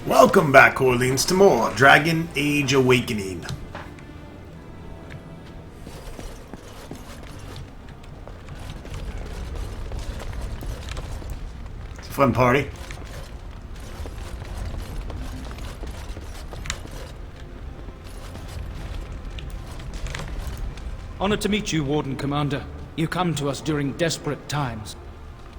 Welcome back, Orleans, to more Dragon Age Awakening. It's a fun party. Honored to meet you, Warden Commander. You come to us during desperate times.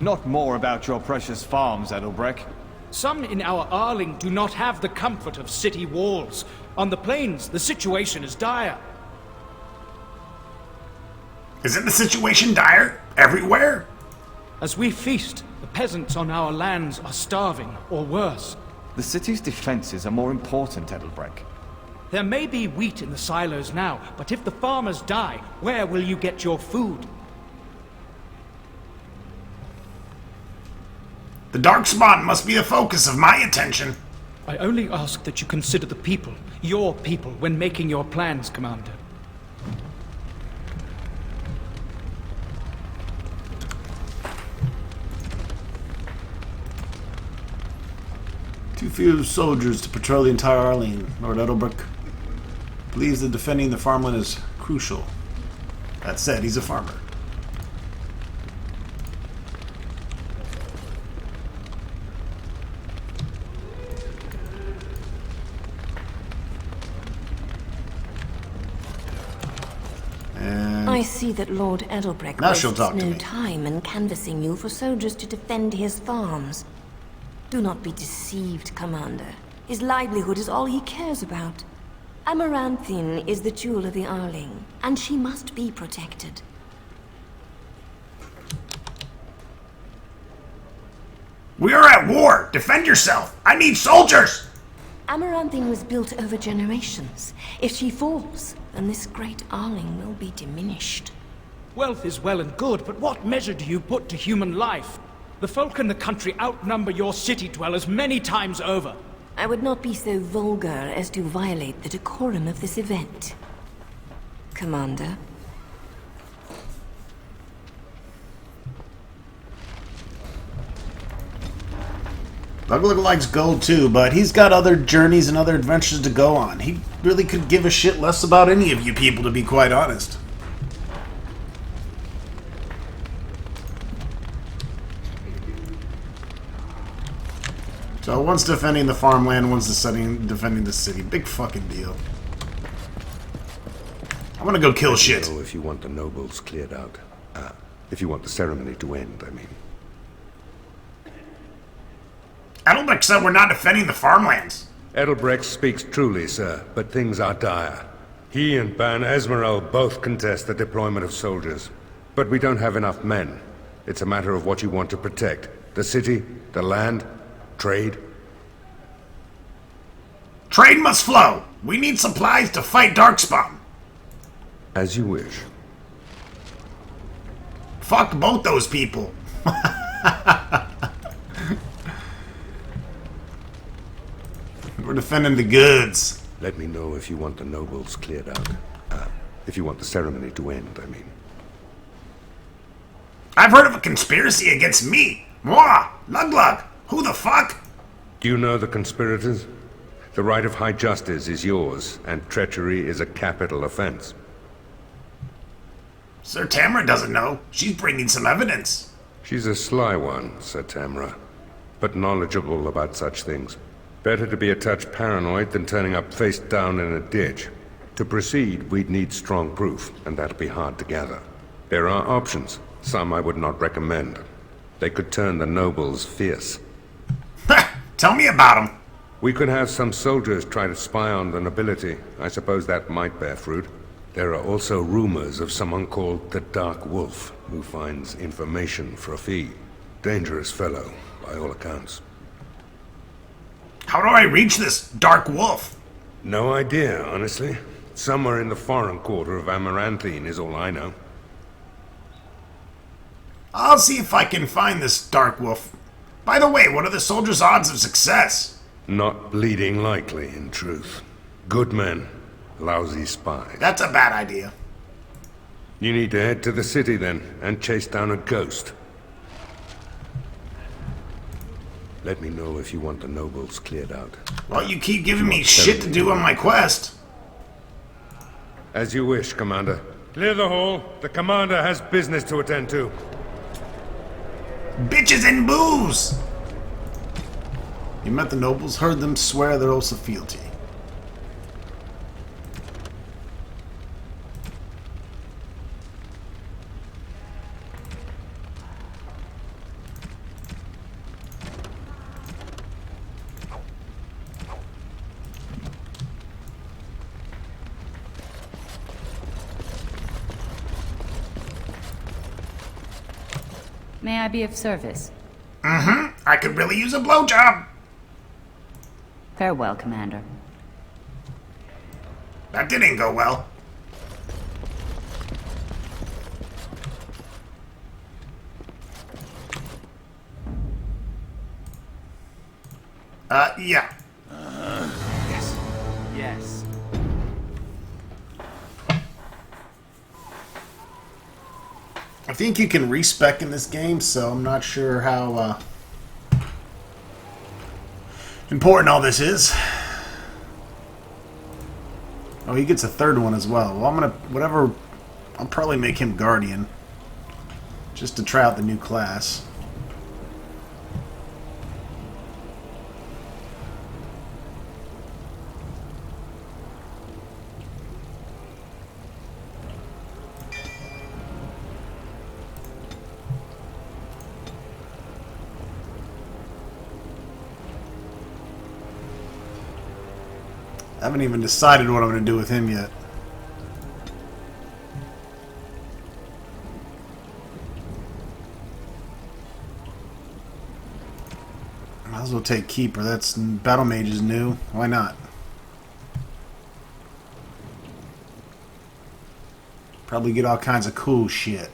Not more about your precious farms, Edelbrecht. Some in our Arling do not have the comfort of city walls. On the plains, the situation is dire. Isn't the situation dire everywhere? As we feast, the peasants on our lands are starving, or worse. The city's defenses are more important, Edelbrecht. There may be wheat in the silos now, but if the farmers die, where will you get your food? The Darkspawn must be the focus of my attention. I only ask that you consider the people, your people, when making your plans, Commander. Too few soldiers to patrol the entire Arlene, Lord Edelbrecht. Believes that defending the farmland is crucial. That said, he's a farmer. I see that Lord Edelbrecht wastes no time in canvassing you for soldiers to defend his farms. Do not be deceived, Commander. His livelihood is all he cares about. Amaranthine is the jewel of the Arling, and she must be protected. We are at war! Defend yourself! I need soldiers! Amaranthine was built over generations. If she falls, then this great Arling will be diminished. Wealth is well and good, but what measure do you put to human life? The folk in the country outnumber your city dwellers many times over. I would not be so vulgar as to violate the decorum of this event. Commander? Lug likes gold too, but he's got other journeys and other adventures to go on. He really could give a shit less about any of you people, to be quite honest. So one's defending the farmland, one's defending the city. Big fucking deal. I'm gonna go kill shit. Know if you want the nobles cleared out. If you want the ceremony to end, I mean. Edelbrecht said we're not defending the farmlands. Edelbrecht speaks truly, sir, but things are dire. He and Ban Esmeralda both contest the deployment of soldiers. But we don't have enough men. It's a matter of what you want to protect. The city, the land, trade. Trade must flow. We need supplies to fight Darkspawn. As you wish. Fuck both those people. We're defending the goods. Let me know if you want the nobles cleared out. If you want the ceremony to end, I mean. I've heard of a conspiracy against me. Moi, Lug. Who the fuck? Do you know the conspirators? The right of high justice is yours, and treachery is a capital offense. Sir Tamara doesn't know. She's bringing some evidence. She's a sly one, Sir Tamara, but knowledgeable about such things. Better to be a touch paranoid than turning up face down in a ditch. To proceed, we'd need strong proof, and that'll be hard to gather. There are options, some I would not recommend. They could turn the nobles fierce. Tell me about them. We could have some soldiers try to spy on the nobility. I suppose that might bear fruit. There are also rumors of someone called the Dark Wolf, who finds information for a fee. Dangerous fellow, by all accounts. How do I reach this Dark Wolf? No idea, honestly. Somewhere in the foreign quarter of Amaranthine is all I know. I'll see if I can find this Dark Wolf. By the way, what are the soldiers' odds of success? Not bleeding likely, in truth. Good men, lousy spies. That's a bad idea. You need to head to the city then, and chase down a ghost. Let me know if you want the nobles cleared out. Well, you keep giving me shit to do on my quest. As you wish, Commander. Clear the hall. The Commander has business to attend to. Bitches and booze! You met the nobles, heard them swear their oaths of fealty. May I be of service? I could really use a blowjob! Farewell, Commander. That didn't go well. Yeah. Yes. Yes. I think you can respec in this game, so I'm not sure how important all this is. Oh, he gets a third one as well. Well, I'll probably make him Guardian. Just to try out the new class. I haven't even decided what I'm going to do with him yet. Might as well take Keeper. That's Battle Mage is new. Why not? Probably get all kinds of cool shit.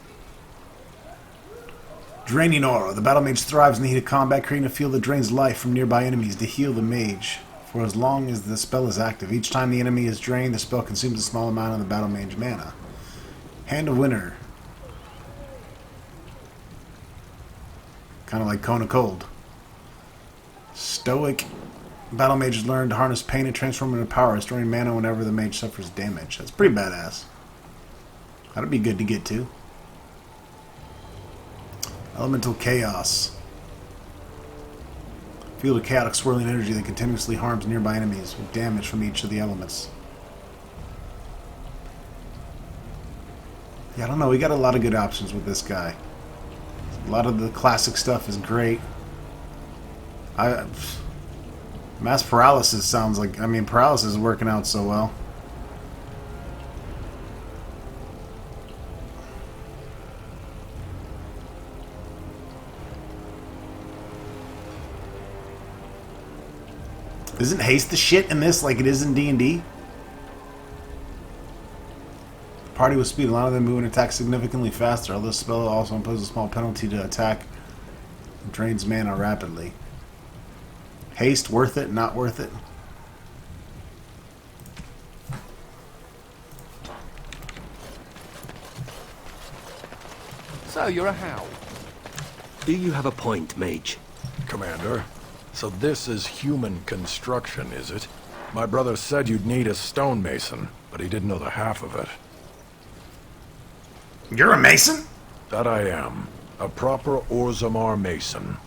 Draining Aura. The Battle Mage thrives in the heat of combat, creating a field that drains life from nearby enemies to heal the mage. For as long as the spell is active, each time the enemy is drained, the spell consumes a small amount of the Battle Mage mana. Hand of Winter. Kind of like Cone of Cold. Stoic. Battle Mages learn to harness pain and transform into power, restoring mana whenever the mage suffers damage. That's pretty badass. That'd be good to get to. Elemental Chaos. Field of chaotic swirling energy that continuously harms nearby enemies with damage from each of the elements. Yeah, I don't know. We got a lot of good options with this guy. A lot of the classic stuff is great. Mass Paralysis sounds like... I mean, Paralysis is working out so well. Isn't haste the shit in this like it is in D&D? Party with speed, allow them to move and attack significantly faster. Although this spell also imposes a small penalty to attack and drains mana rapidly. Haste, worth it, not worth it? So you're a howl. Do you have a point, Mage? Commander, so this is human construction, is it? My brother said you'd need a stonemason, but he didn't know the half of it. You're a mason? That I am. A proper Orzammar mason.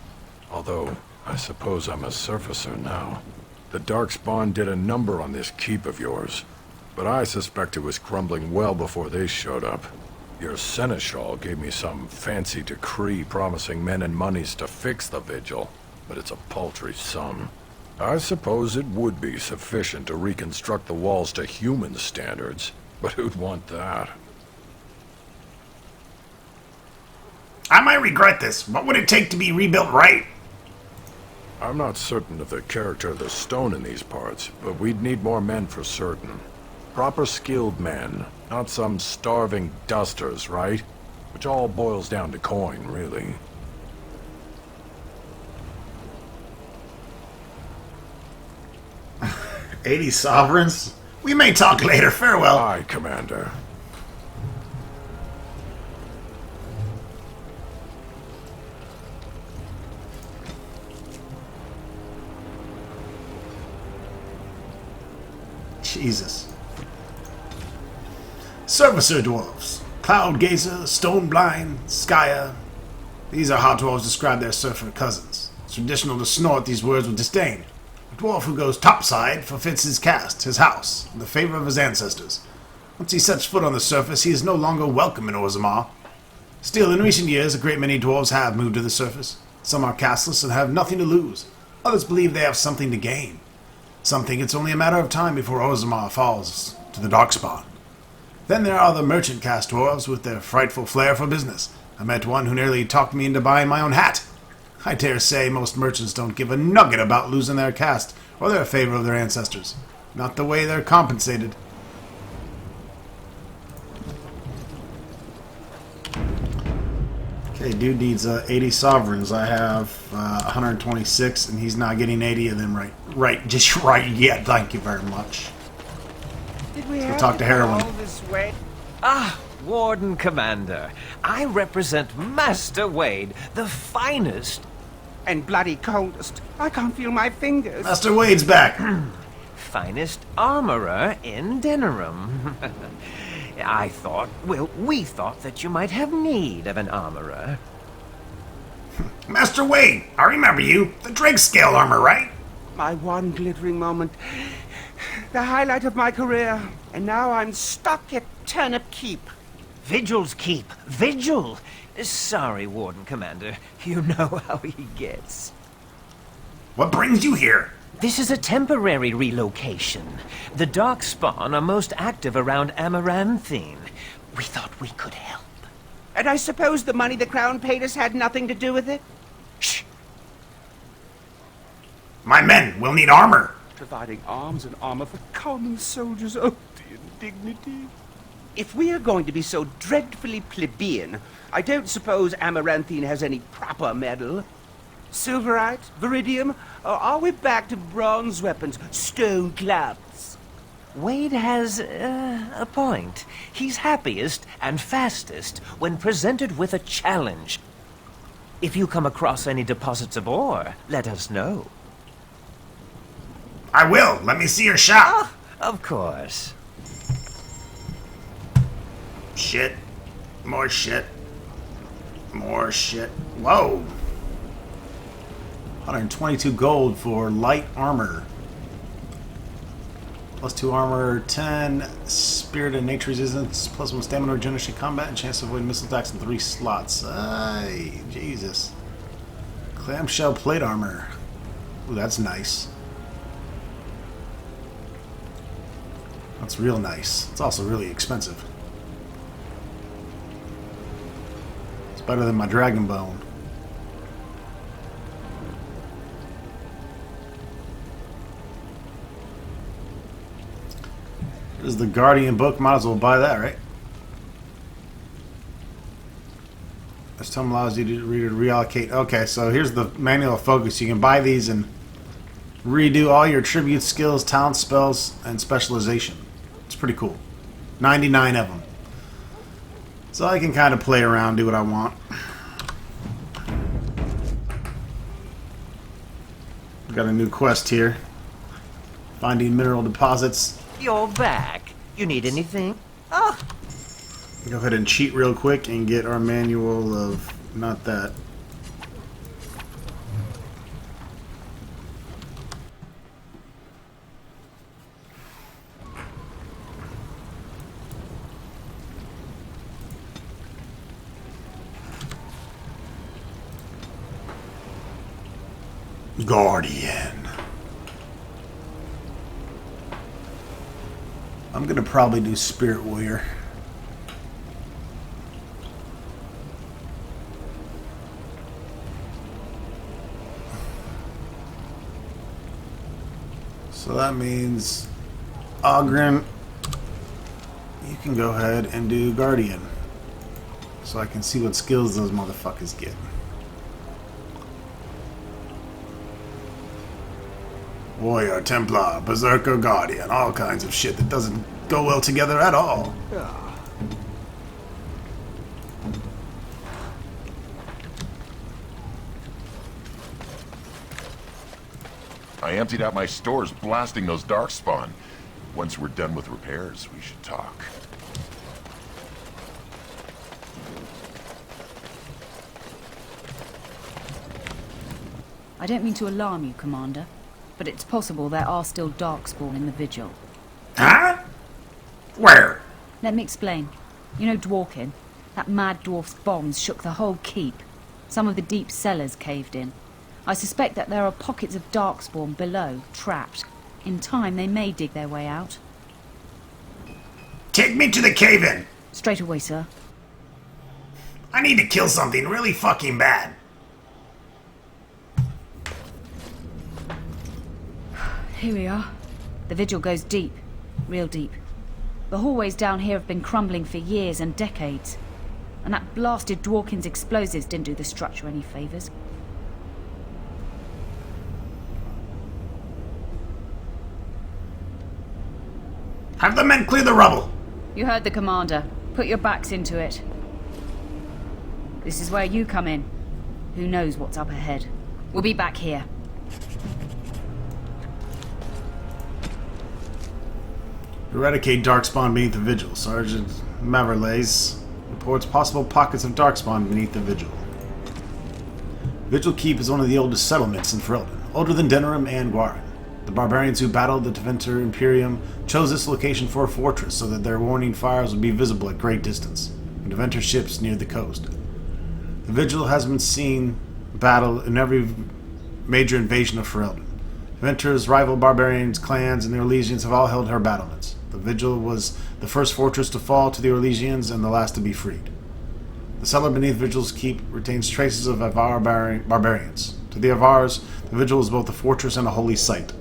Although, I suppose I'm a surfacer now. The Darkspawn did a number on this keep of yours, but I suspect it was crumbling well before they showed up. Your seneschal gave me some fancy decree promising men and monies to fix the vigil, but it's a paltry sum. I suppose it would be sufficient to reconstruct the walls to human standards, but who'd want that? I might regret this. What would it take to be rebuilt right? I'm not certain of the character of the stone in these parts, but we'd need more men for certain. Proper skilled men, not some starving dusters, right? Which all boils down to coin, really. 80 sovereigns? We may talk later. Farewell. Aye, Commander. Jesus. Surfacer dwarves. Cloud Gazer, Stone Blind, Skya. These are how dwarves describe their surfer cousins. It's traditional to snort these words with disdain. A dwarf who goes topside forfeits his caste, his house, and the favor of his ancestors. Once he sets foot on the surface, he is no longer welcome in Orzammar. Still, in recent years, a great many dwarves have moved to the surface. Some are casteless and have nothing to lose. Others believe they have something to gain. Some think it's only a matter of time before Orzammar falls to the Darkspawn. Then there are the merchant caste dwarves with their frightful flair for business. I met one who nearly talked me into buying my own hat. I dare say most merchants don't give a nugget about losing their caste or their favor of their ancestors. Not the way they're compensated. Okay, dude needs 80 sovereigns. I have 126, and he's not getting 80 of them just right yet. Thank you very much. Did we Let's go talk to Heroin. Ah, Warden Commander. I represent Master Wade, the finest and bloody coldest. I can't feel my fingers. Master Wade's back. finest armorer in Denerim. we thought that you might have need of an armorer. Master Wade, I remember you. The Drake scale armor, right? My one glittering moment. The highlight of my career. And now I'm stuck at Turnip Keep. Vigil's Keep. Vigil! Sorry, Warden Commander. You know how he gets. What brings you here? This is a temporary relocation. The Darkspawn are most active around Amaranthine. We thought we could help. And I suppose the money the Crown paid us had nothing to do with it? Shh! My men will need armor. Providing arms and armor for common soldiers. Oh, the indignity. If we are going to be so dreadfully plebeian, I don't suppose Amaranthine has any proper metal. Silverite? Viridium? Or are we back to bronze weapons? Stone clubs? Wade has a point. He's happiest and fastest when presented with a challenge. If you come across any deposits of ore, let us know. I will. Let me see your shop. Oh, of course. Shit. More shit. More shit. Whoa. 122 gold for light armor. +2 armor, 10 spirit and nature resistance, +1 stamina regeneration combat, and chance to avoid missile attacks in 3 slots. Ay, Jesus. Clamshell plate armor. Ooh, that's nice. That's real nice. It's also really expensive. It's better than my dragon bone. This is the Guardian book. Might as well buy that, right? This time allows you to reallocate. Okay, so here's the manual of focus. You can buy these and redo all your tribute skills, talent spells, and specialization. It's pretty cool. 99 of them. So I can kind of play around, do what I want. Got a new quest here. Finding mineral deposits. You're back. You need anything? Oh. Go ahead and cheat real quick and get our manual of... not that. Guardian. I'm gonna probably do Spirit Warrior. So that means Oghren, you can go ahead and do Guardian. So I can see what skills those motherfuckers get. Warrior, Templar, Berserker, Guardian, all kinds of shit that doesn't go well together at all. I emptied out my stores blasting those Darkspawn. Once we're done with repairs, we should talk. I don't mean to alarm you, Commander, but it's possible there are still Darkspawn in the Vigil. Huh? Where? Let me explain. You know Dworkin? That mad dwarf's bombs shook the whole keep. Some of the deep cellars caved in. I suspect that there are pockets of Darkspawn below, trapped. In time, they may dig their way out. Take me to the cave-in! Straight away, sir. I need to kill something really fucking bad. Here we are. The Vigil goes deep. Real deep. The hallways down here have been crumbling for years and decades. And that blasted Dworkin's explosives didn't do the structure any favors. Have the men clear the rubble! You heard the commander. Put your backs into it. This is where you come in. Who knows what's up ahead? We'll be back here. Eradicate Darkspawn beneath the Vigil. Sergeant Maverlays reports possible pockets of Darkspawn beneath the Vigil. Vigil Keep is one of the oldest settlements in Ferelden, older than Denerim and Gwaren. The barbarians who battled the Deventer Imperium chose this location for a fortress so that their warning fires would be visible at great distance when Deventer ships neared the coast. The Vigil has been seen battle in every major invasion of Ferelden. Deventer's rival barbarians, clans, and the Orlesians have all held her battlements. The Vigil was the first fortress to fall to the Orlesians and the last to be freed. The cellar beneath Vigil's keep retains traces of Avar barbarians. To the Avars, the Vigil is both a fortress and a holy site.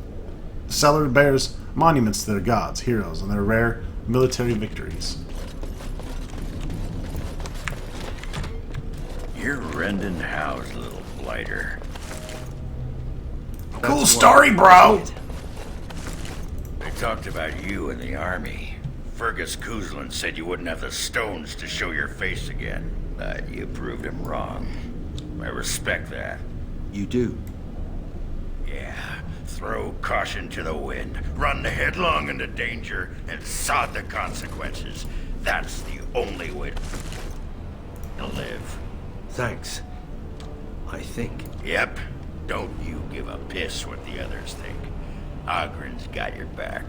The cellar bears monuments to their gods, heroes, and their rare military victories. You're Rendon Howe's little blighter. Cool story, bro! They talked about you in the army. Fergus Kuzlin said you wouldn't have the stones to show your face again. But you proved him wrong. I respect that. You do? Yeah. Throw caution to the wind, run headlong into danger, and sod the consequences. That's the only way to live. Thanks. I think. Yep. Don't you give a piss what the others think. Ogren's got your back.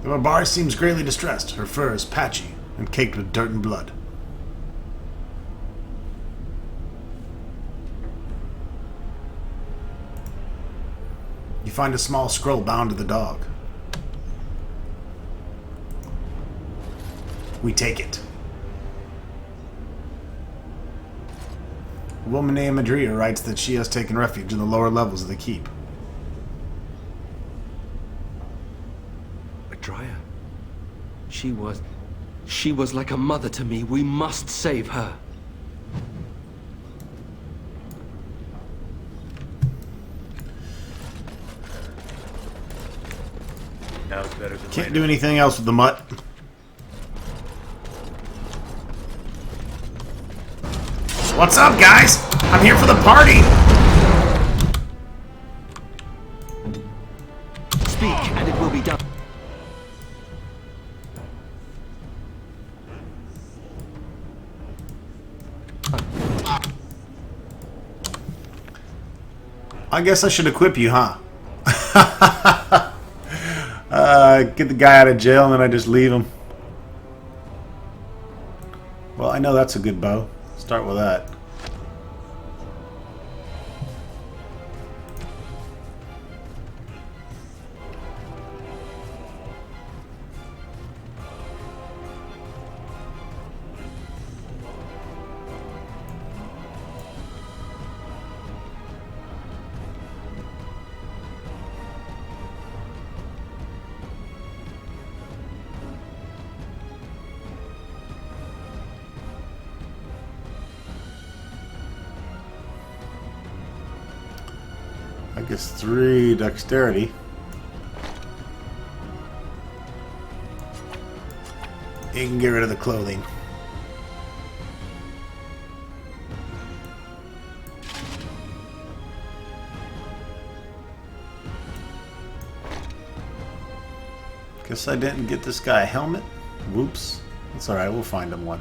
The Barbar seems greatly distressed. Her fur is patchy and caked with dirt and blood. You find a small scroll bound to the dog. We take it. A woman named Madria writes that she has taken refuge in the lower levels of the keep. Madria? She was like a mother to me. We must save her. Can't do anything else with the mutt. What's up, guys? I'm here for the party! Speak, and it will be done. I guess I should equip you, huh? Get the guy out of jail and then I just leave him. Well, I know that's a good bow. Start with that. I guess 3 dexterity. You can get rid of the clothing. Guess I didn't get this guy a helmet. Whoops. That's alright, we'll find him one.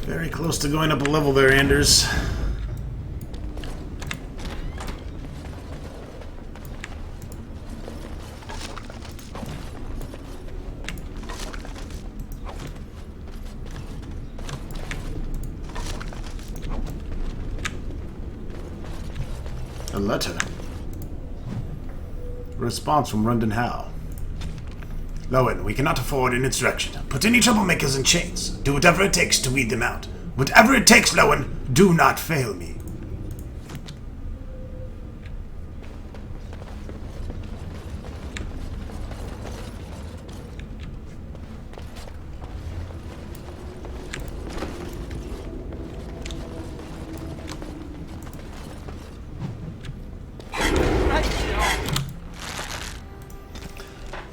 Very close to going up a level there, Anders. A letter. A response from Rundon Howe. Lowen, we cannot afford an insurrection. Put any troublemakers in chains. Do whatever it takes to weed them out. Whatever it takes, Lowen, do not fail me.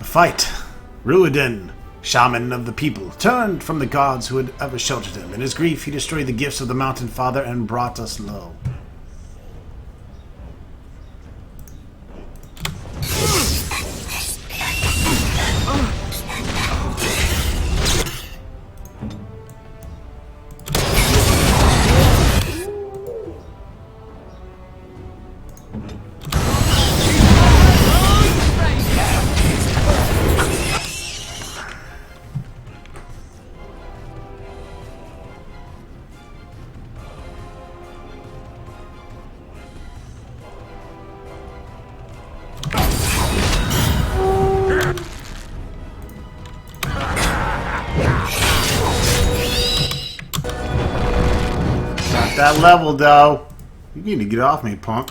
A fight. Ruiden, shaman of the people, turned from the gods who had ever sheltered him. In his grief, he destroyed the gifts of the Mountain Father and brought us low. That level, though. You need to get off me, punk.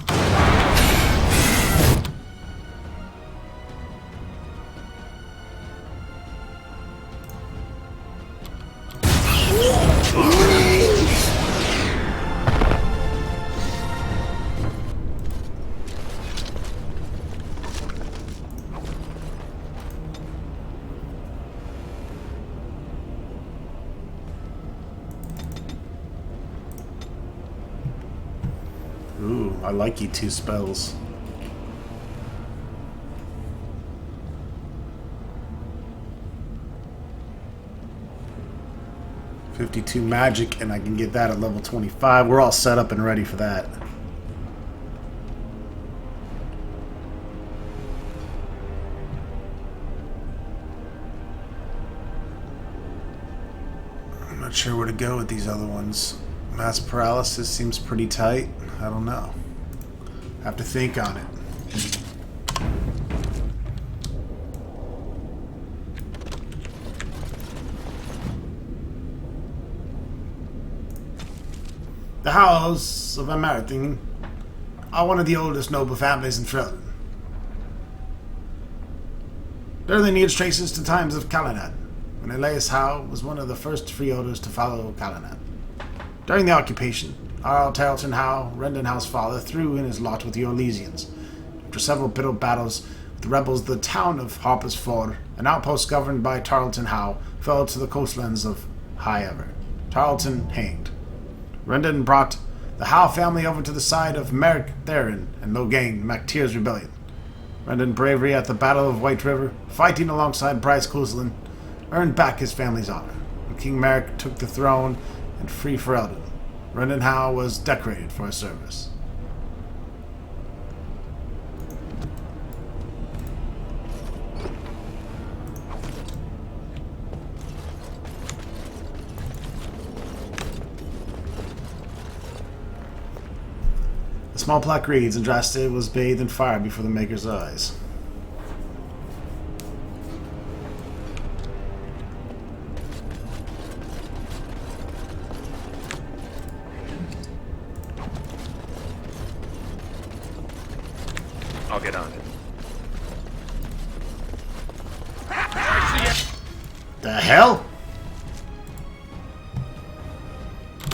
Ooh, I like you two spells. $52 magic, and I can get that at level 25. We're all set up and ready for that. I'm not sure where to go with these other ones. Mass paralysis seems pretty tight. I don't know. Have to think on it. The Howes of Amarantine are one of the oldest noble families in Freljord. Their lineage traces to times of Calenat, when Elias Howe was one of the first freeholders to follow Calenat. During the occupation, Arl Tarleton Howe, Rundon Howe's father, threw in his lot with the Orlesians. After several bitter battles with the rebels, the town of Harper's Ford, an outpost governed by Tarleton Howe, fell to the coastlands of High Ever. Tarleton hanged. Rundon brought the Howe family over to the side of Merrick Theron and Logain MacTier's rebellion. Rundon's bravery at the Battle of White River, fighting alongside Bryce Cousland, earned back his family's honor. When King Merrick took the throne and free for Eldon. Rendon Howe was decorated for his service. The small plaque reads, Andraste was bathed in fire before the Maker's eyes. I'll get on it. The hell?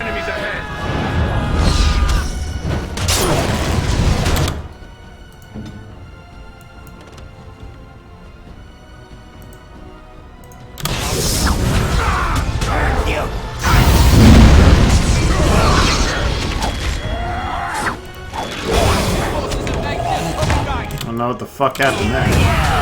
Enemies ahead. I don't know what the fuck happened there.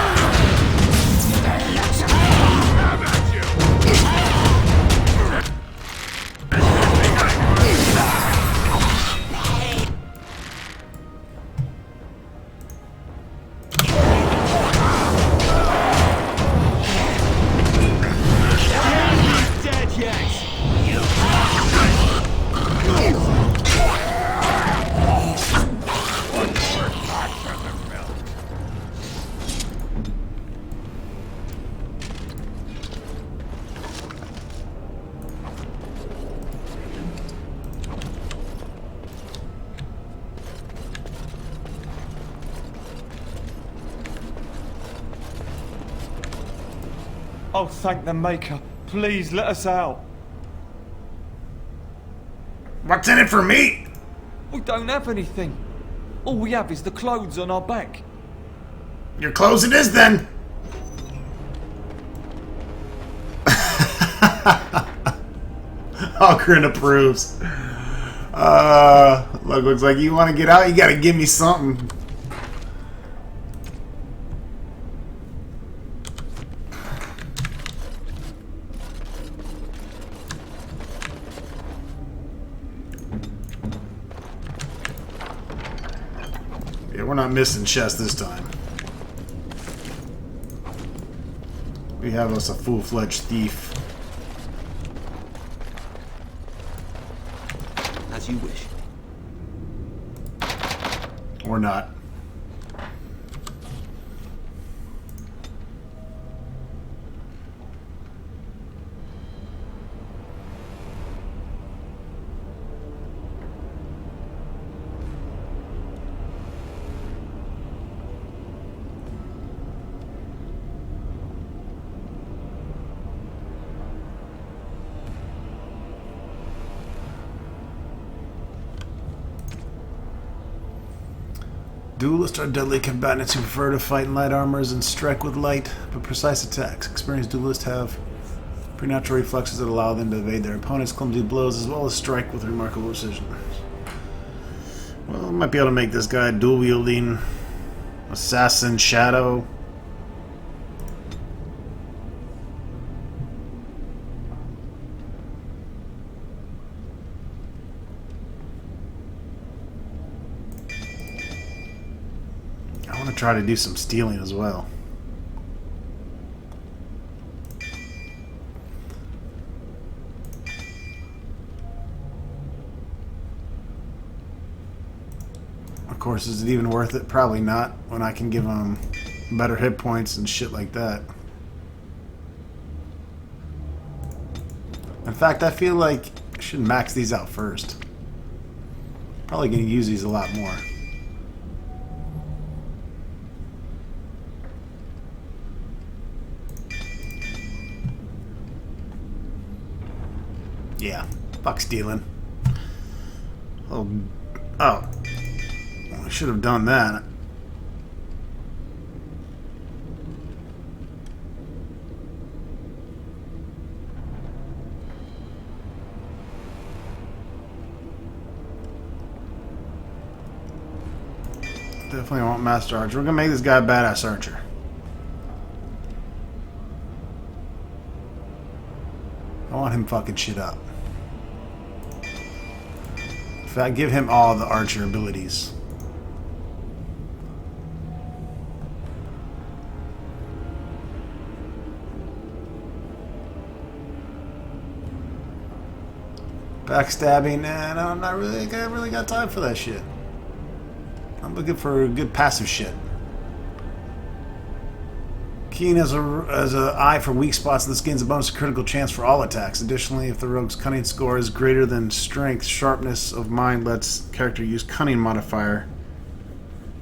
Oh, thank the Maker. Please let us out. What's in it for me? We don't have anything. All we have is the clothes on our back. Your clothes it is then. Oghren approves. Looks like you want to get out. You gotta give me something. Yeah, we're not missing chests this time. We have us a full-fledged thief. As you wish. Or not. Duelists are deadly combatants who prefer to fight in light armors and strike with light but precise attacks. Experienced duelists have preternatural reflexes that allow them to evade their opponent's clumsy blows as well as strike with remarkable precision. Well, I might be able to make this guy a dual-wielding assassin shadow. I want to try to do some stealing as well. Of course, is it even worth it? Probably not, when I can give them better hit points and shit like that. In fact, I feel like I should max these out first. Probably going to use these a lot more. Yeah, fuck stealing. Oh, I should have done that. Definitely want Master Archer. We're gonna make this guy a badass archer. I want him fucking shit up. fact, give him all the archer abilities. Backstabbing, nah, no, I'm not really. I really got time for that shit. I'm looking for good passive shit. Keen has a eye for weak spots, and this gains a bonus critical chance for all attacks. Additionally, if the rogue's cunning score is greater than strength, sharpness of mind lets character use cunning modifier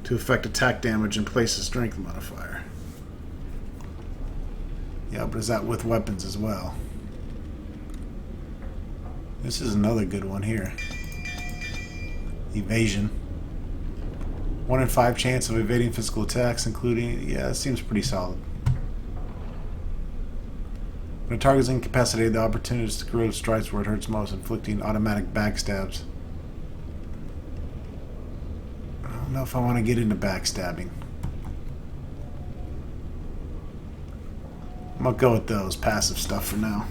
to affect attack damage and place a strength modifier. Yeah, but is that with weapons as well? This is another good one here. Evasion. 1 in 5 chance of evading physical attacks, including... Yeah, it seems pretty solid. When a target is incapacitated, the opportunity is to corrode strikes where it hurts most, inflicting automatic backstabs. I don't know if I want to get into backstabbing. I'm going to go with those passive stuff for now.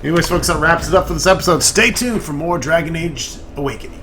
Anyways, folks, that wraps it up for this episode. Stay tuned for more Dragon Age Awakening.